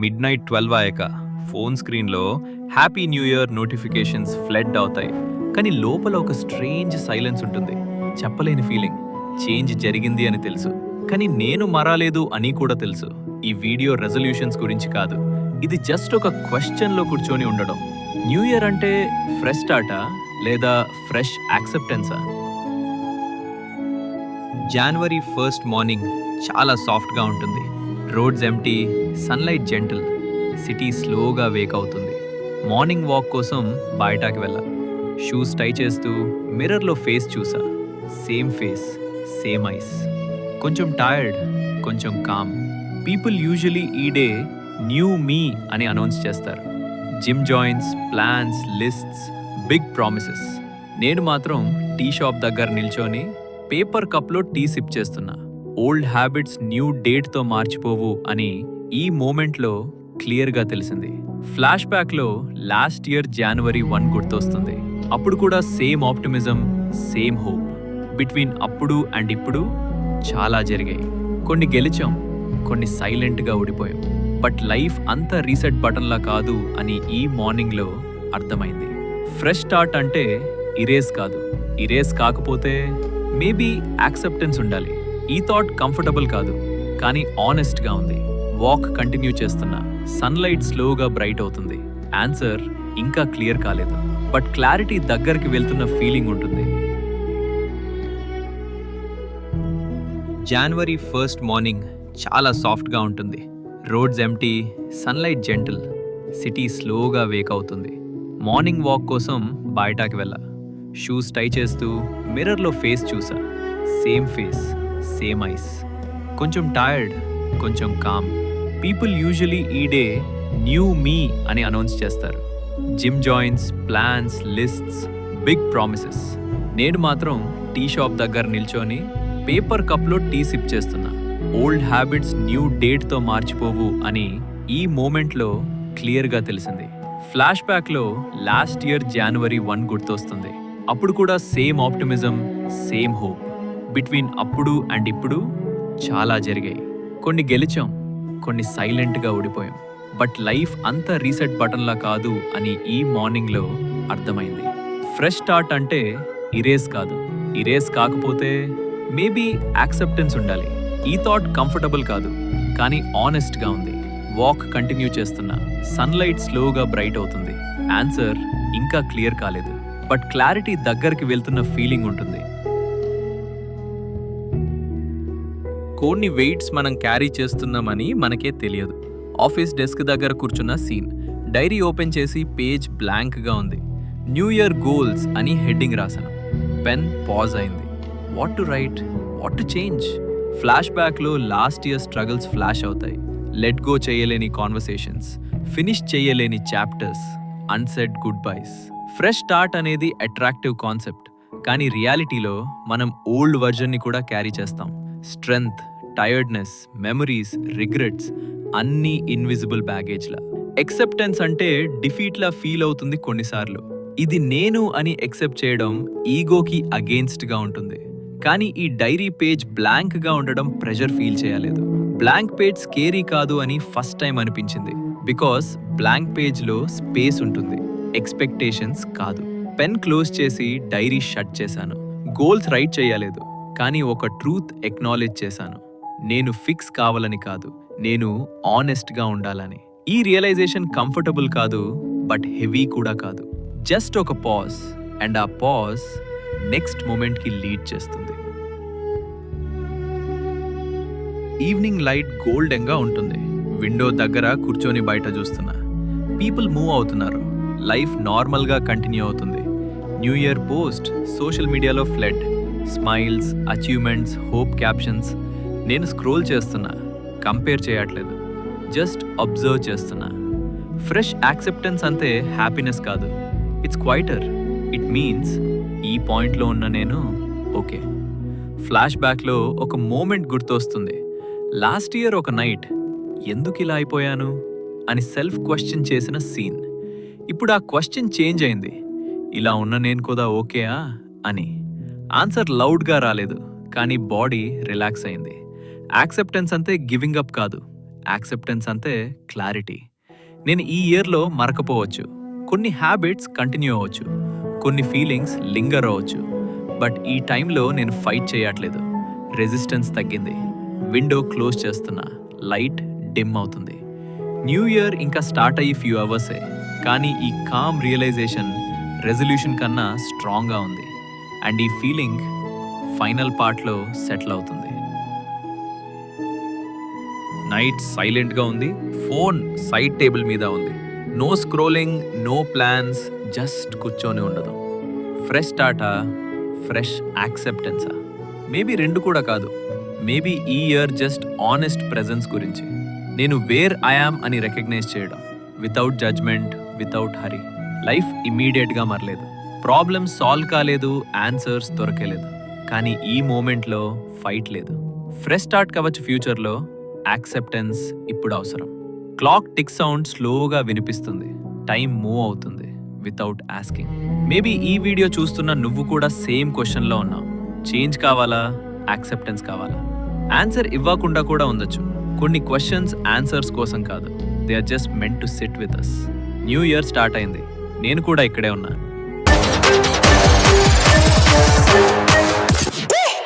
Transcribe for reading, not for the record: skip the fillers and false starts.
Midnight 12 అయ్యాక phone స్క్రీన్‌లో happy new year notifications flood అవుతాయి. కానీ లోపల ఒక స్ట్రేంజ్ సైలెన్స్ ఉంటుంది. చెప్పలేని ఫీలింగ్. చేంజ్ జరిగింది అని తెలుసు. కానీ నేను మారలేదు అని కూడా తెలుసు. ఈ వీడియో రెజల్యూషన్స్ గురించి కాదు. ఇది జస్ట్ ఒక క్వశ్చన్‌లో కూర్చొని ఉండడం. న్యూ ఇయర్ అంటే ఫ్రెష్ స్టార్టా లేదా ఫ్రెష్ యాక్సెప్టెన్సా? జనవరి 1 మార్నింగ్ చాలా సాఫ్ట్‌గా ఉంటుంది. Roads empty, sunlight gentle, city స్లోగా వేక్ అవుతుంది. మార్నింగ్ వాక్ కోసం బయటకు వెళ్ళా. షూస్ టై చేస్తూ మిర్రర్లో ఫేస్ చూసా. Same face, same eyes. కొంచెం టైర్డ్, కొంచెం కామ్. పీపుల్ యూజువలీ ఈ డే న్యూ మీ అని అనౌన్స్ చేస్తారు. Gym joints, plans, lists, big promises. నేను మాత్రం టీ షాప్ దగ్గర నిల్చొని పేపర్ కప్లో టీ సిప్ చేస్తున్నా. ఓల్డ్ హ్యాబిట్స్ న్యూ డేట్తో మార్చిపోవు అని ఈ మూమెంట్లో క్లియర్గా తెలిసింది. ఫ్లాష్ బ్యాక్లో లాస్ట్ ఇయర్ జనవరి 1 గుర్తొస్తుంది. అప్పుడు కూడా same optimism, same hope. Between అప్పుడు అండ్ ఇప్పుడు చాలా జరిగాయి. కొన్ని గెలిచాం, కొన్ని సైలెంట్గా ఓడిపోయాం. బట్ లైఫ్ అంత రీసెట్ బటన్లా కాదు అని ఈ మార్నింగ్లో అర్థమైంది. ఫ్రెష్ స్టార్ట్ అంటే ఇరేజ్ కాదు. ఇరేజ్ కాకపోతే మేబీ యాక్సెప్టెన్స్ ఉండాలి. ఈ థాట్ కంఫర్టబుల్ కాదు, కానీ ఆనెస్ట్గా ఉంది. వాక్ కంటిన్యూ చేస్తున్నా. సన్లైట్ స్లోగా బ్రైట్ అవుతుంది. ఆన్సర్ ఇంకా క్లియర్ కాలేదు, బట్ క్లారిటీ దగ్గరికి వెళ్తున్న ఫీలింగ్ ఉంటుంది. జనవరి 1 మార్నింగ్ చాలా సాఫ్ట్గా ఉంటుంది. Roads empty, sunlight gentle, city స్లోగా వేక్ అవుతుంది. మార్నింగ్ వాక్ కోసం బయటకు వెళ్ళా. షూస్ టై చేస్తూ మిర్రర్లో ఫేస్ చూసా. Same face, same eyes. కొంచెం టైర్డ్, కొంచెం కామ్. పీపుల్ యూజువలీ ఈ డే న్యూ మీ అని అనౌన్స్ చేస్తారు. Gym joints, plans, lists, big promises. నేను మాత్రం టీ షాప్ దగ్గర నిల్చొని పేపర్ కప్లో టీ సిప్ చేస్తున్నా. ఓల్డ్ హ్యాబిట్స్ న్యూ డేట్తో మార్చిపోవు అని ఈ మూమెంట్లో క్లియర్గా తెలిసింది. ఫ్లాష్ బ్యాక్లో లాస్ట్ ఇయర్ జనవరి 1 గుర్తొస్తుంది. అప్పుడు కూడా same optimism, same hope. Between అప్పుడు అండ్ ఇప్పుడు చాలా జరిగాయి. కొన్ని గెలిచాం, కొన్ని సైలెంట్గా ఓడిపోయాం. బట్ లైఫ్ అంత రీసెట్ బటన్లా కాదు అని ఈ మార్నింగ్లో అర్థమైంది. ఫ్రెష్ స్టార్ట్ అంటే ఇరేజ్ కాదు. ఇరేజ్ కాకపోతే మేబీ యాక్సెప్టెన్స్ ఉండాలి. ఈ థాట్ కంఫర్టబుల్ కాదు, కానీ ఆనెస్ట్గా ఉంది. వాక్ కంటిన్యూ చేస్తున్నా. సన్లైట్ స్లోగా బ్రైట్ అవుతుంది. ఆన్సర్ ఇంకా క్లియర్ కాలేదు, బట్ క్లారిటీ దగ్గరికి వెళ్తున్న ఫీలింగ్ ఉంటుంది. కొన్ని వెయిట్స్ మనం క్యారీ చేస్తున్నామని మనకే తెలియదు. ఆఫీస్ డెస్క్ దగ్గర కూర్చున్న సీన్. డైరీ ఓపెన్ చేసి పేజ్ బ్లాంక్గా ఉంది. న్యూ ఇయర్ గోల్స్ అని హెడ్డింగ్ రాశాను. పెన్ పాజ్ అయింది. What to write, what to change? Flash బ్యాక్లో లాస్ట్ ఇయర్ స్ట్రగుల్స్ ఫ్లాష్ అవుతాయి. లెట్ గో చేయలేని కాన్వర్సేషన్స్, ఫినిష్ చేయలేని chapters, unsaid goodbyes. Fresh start అనేది అట్రాక్టివ్ కాన్సెప్ట్, కానీ రియాలిటీలో మనం ఓల్డ్ వర్జన్ని కూడా క్యారీ చేస్తాం. స్ట్రెంగ్త్, టైర్డ్నెస్, మెమరీస్, రిగ్రెట్స్ అన్నీ ఇన్విజిబుల్ బ్యాగేజ్లా. ఎక్సెప్టెన్స్ అంటే డిఫీట్లా ఫీల్ అవుతుంది కొన్నిసార్లు. ఇది నేను అని ఎక్సెప్ట్ చేయడం ఈగోకి అగేన్స్ట్గా ఉంటుంది. కానీ ఈ డైరీ పేజ్ బ్లాంక్గా ఉండడం ప్రెషర్ ఫీల్ చేయలేదు. బ్లాంక్ పేజ్ స్కేరీ కాదు అని ఫస్ట్ టైం అనిపించింది. బికాస్ బ్లాంక్ పేజ్లో స్పేస్ ఉంటుంది, ఎక్స్పెక్టేషన్స్ కాదు. పెన్ క్లోజ్ చేసి డైరీ షట్ చేశాను. గోల్స్ రైట్ చేయలేదు, కానీ ఒక ట్రూత్ ఎక్నాలెడ్జ్ చేశాను. నేను ఫిక్స్ కావాలని కాదు, నేను ఆనెస్ట్గా ఉండాలని. ఈ రియలైజేషన్ కంఫర్టబుల్ కాదు, బట్ హెవీ కూడా కాదు. జస్ట్ ఒక పాజ్, అండ్ ఆ పాజ్ నెక్స్ట్ మూమెంట్కి లీడ్ చేస్తుంది. ఈవినింగ్ లైట్ గోల్డెన్గా ఉంటుంది. విండో దగ్గర కూర్చొని బయట చూస్తున్నా. పీపుల్ మూవ్ అవుతున్నారు. లైఫ్ నార్మల్గా కంటిన్యూ అవుతుంది. న్యూ ఇయర్ పోస్ట్ సోషల్ మీడియాలో flood. Smiles, achievements, hope captions. నేను స్క్రోల్ చేస్తున్నా, కంపేర్ చేయట్లేదు, జస్ట్ అబ్జర్వ్ చేస్తున్నా. ఫ్రెష్ యాక్సెప్టెన్స్ అంటే హ్యాపీనెస్ కాదు, ఇట్స్ క్వైటర్. ఇట్ మీన్స్ ఈ పాయింట్లో ఉన్న నేను ఓకే. ఫ్లాష్ బ్యాక్లో ఒక మూమెంట్ గుర్తొస్తుంది. లాస్ట్ ఇయర్ ఒక నైట్ ఎందుకు ఇలా అయిపోయాను అని సెల్ఫ్ క్వశ్చన్ చేసిన సీన్. ఇప్పుడు ఆ క్వశ్చన్ చేంజ్ అయింది. ఇలా ఉన్న నేను కూడా ఓకేయా అని. ఆన్సర్ లౌడ్గా రాలేదు, కానీ బాడీ రిలాక్స్ అయింది. యాక్సెప్టెన్స్ అంటే గివింగ్ అప్ కాదు, యాక్సెప్టెన్స్ అంతే క్లారిటీ. నేను ఈ ఇయర్లో మరకపోవచ్చు, కొన్ని హ్యాబిట్స్ కంటిన్యూ అవ్వచ్చు, కొన్ని ఫీలింగ్స్ లింగర్ అవ్వచ్చు. బట్ ఈ టైంలో నేను ఫైట్ చేయట్లేదు. రెసిస్టెన్స్ తగ్గింది. విండో క్లోజ్ చేస్తున్నా, లైట్ డిమ్ అవుతుంది. న్యూ ఇయర్ ఇంకా స్టార్ట్ అయ్యి ఫ్యూ అవర్సే, కానీ ఈ కామ్ రియలైజేషన్ రెజల్యూషన్ కన్నా స్ట్రాంగ్గా ఉంది. అండ్ ఈ ఫీలింగ్ ఫైనల్ పార్ట్లో సెటిల్ అవుతుంది. నైట్ సైలెంట్గా ఉంది. ఫోన్ సైడ్ టేబుల్ మీద ఉంది. No scrolling, no plans, just కూర్చొని ఉండదు. ఫ్రెష్ స్టార్టా, ఫ్రెష్ యాక్సెప్టెన్సా? మేబీ రెండు కూడా కాదు. మేబీ ఈ ఇయర్ జస్ట్ ఆనెస్ట్ ప్రెజెన్స్ గురించి. నేను వేర్ ఐయామ్ అని రికగ్నైజ్ చేయడం, వితౌట్ జడ్జ్మెంట్, వితౌట్ హరీ. లైఫ్ ఇమ్మీడియట్గా మారలేదు, ప్రాబ్లమ్స్ సాల్వ్ కాలేదు, ఆన్సర్స్ దొరకలేదు. కానీ ఈ మూమెంట్లో ఫైట్ లేదు. ఫ్రెష్ స్టార్ట్ కావచ్చు ఫ్యూచర్లో, యాక్సెప్టెన్స్ ఇప్పుడు అవసరం. క్లాక్ టిక్ సౌండ్ స్లోగా వినిపిస్తుంది. టైం మూవ్ అవుతుంది వితౌట్ ఆస్కింగ్. మేబీ ఈ వీడియో చూస్తున్న నువ్వు కూడా సేమ్ క్వశ్చన్లో ఉన్నావు. చేంజ్ కావాలా, యాక్సెప్టెన్స్ కావాలా? ఆన్సర్ ఇవ్వకుండా కూడా ఉండొచ్చు. కొన్ని క్వశ్చన్స్ ఆన్సర్స్ కోసం కాదు, they are just meant to sit with us. New year start అయింది, నేను కూడా ఇక్కడే ఉన్నా.